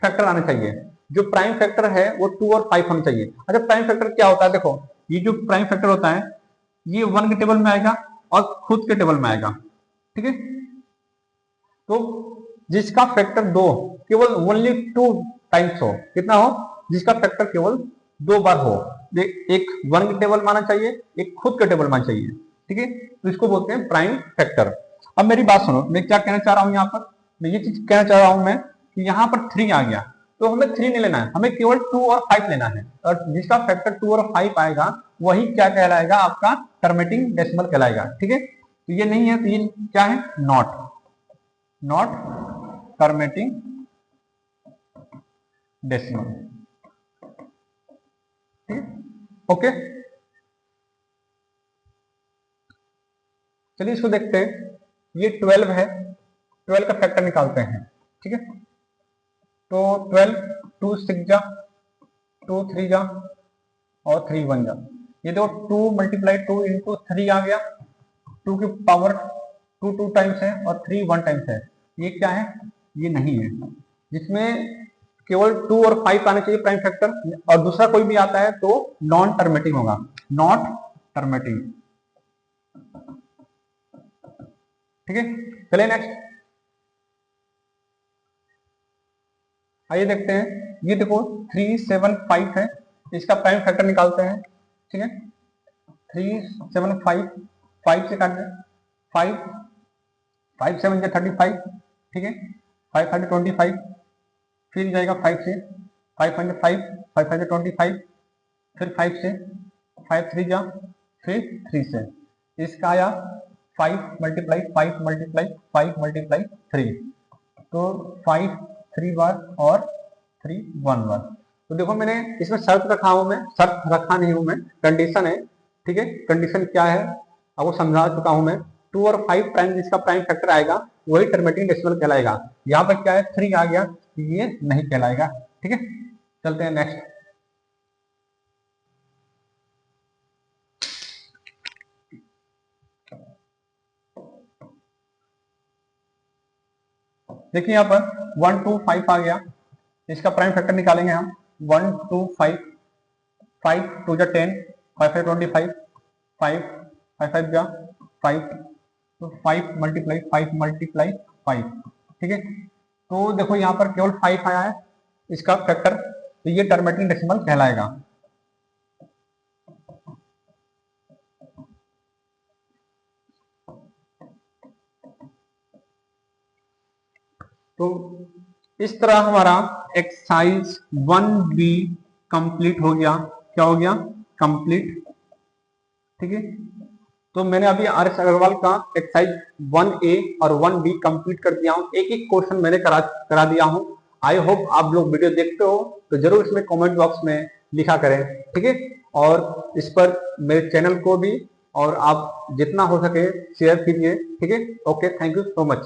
फैक्टर आने चाहिए, जो प्राइम फैक्टर है वो 2 और 5 होने चाहिए। अच्छा, प्राइम फैक्टर क्या होता है, देखो ये जो प्राइम फैक्टर होता है ये 1 के टेबल में आएगा और खुद के टेबल में आएगा, ठीक है। तो जिसका फैक्टर 2 केवल ओनली 2 टाइम्स हो, कितना हो, जिसका फैक्टर केवल 2 बार हो, एक 1 के टेबल माना चाहिए, एक खुद के टेबल माना चाहिए, ठीक है, तो इसको बोलते हैं प्राइम फैक्टर। अब मेरी बात सुनो, मैं क्या कहना चाह रहा हूं यहाँ पर, मैं ये चीज कहना चाह रहा हूं मैं कि यहाँ पर 3 आ गया, तो हमें 3 नहीं लेना है, हमें केवल 2 और 5 लेना है, और जिसका फैक्टर 2 और 5 आएगा वही क्या कहलाएगा, आपका टर्मिनेटिंग डेसिमल कहलाएगा, ठीक है। तो ये नहीं है तो ये क्या है, नॉट, नॉट टर्मिनेटिंग डेसिमल। ठीक, ओके। चलिए इसको देखते हैं। ये 12 है, 12 का फैक्टर निकालते हैं। ठीक है, तो 12 2 6 जा, 2 3 जा और 3 1 जा। ये देखो 2 मल्टीप्लाई 2 इंटू 3 आ गया, 2 की पावर 2 टाइम्स है और 3 1 टाइम्स है। ये क्या है? ये नहीं है, जिसमें केवल 2 और 5 आने चाहिए प्राइम फैक्टर, और दूसरा कोई भी आता है तो नॉन टर्मिनेटिंग होगा, नॉट टर्मिनेटिंग। ठीक है, चलिए नेक्स्ट आइए देखते हैं। ये देखो 3 7 5 है, इसका प्राइम फैक्टर निकालते हैं। ठीक है, 3 7 5, 5 से काट दें, 5 5 7 जा 35। ठीक है, 5 5 25, फिर जाएगा 5 से, 5 5 5, 5 5 25, फिर 5 से, 5 3 जा, फिर 3 से। इसका आया 5 मल्टीप्लाई 5 मल्टीप्लाई 5 मल्टीप्लाई 3, तो 5 3 बार और 3 1 बार। तो देखो मैंने इसमें शर्त रखा हूं, मैं शर्त रखा नहीं हूं, मैं कंडीशन है। ठीक है, कंडीशन क्या है आपको समझा चुका हूं मैं। 2 और 5 प्राइम जिसका प्राइम फैक्टर आएगा वही टर्मिनेटिंग डेसिमल कहलाएगा। यहाँ पर क्या है 3 आ गया, ये नहीं कहलाएगा। ठीक है, चलते हैं नेक्स्ट। देखिए यहाँ पर 1 2 5 आ गया, इसका प्राइम फैक्टर निकालेंगे हम। 1 2 5, 5 2 जा 10, 5 5 25, 5 5 5 जा 5, तो 5 मल्टीप्लाई 5 मल्टीप्लाई 5। ठीक है, तो देखो यहाँ पर केवल 5 आया है इसका फैक्टर, तो ये टर्मिनेटिंग डेसिमल कहलाएगा। तो इस तरह हमारा एक्सरसाइज 1B कंप्लीट हो गया। क्या हो गया? कंप्लीट। ठीक है, तो मैंने अभी आर.एस. अग्रवाल का एक्सरसाइज 1A और 1B कंप्लीट कर दिया हूँ। एक एक क्वेश्चन मैंने करा दिया हूँ। आई होप आप लोग वीडियो देखते हो तो जरूर इसमें कमेंट बॉक्स में लिखा करें। ठीक है, और इस पर मेरे चैनल को भी और आप जितना हो सके शेयर कीजिए। ठीक है, okay, thank you so much.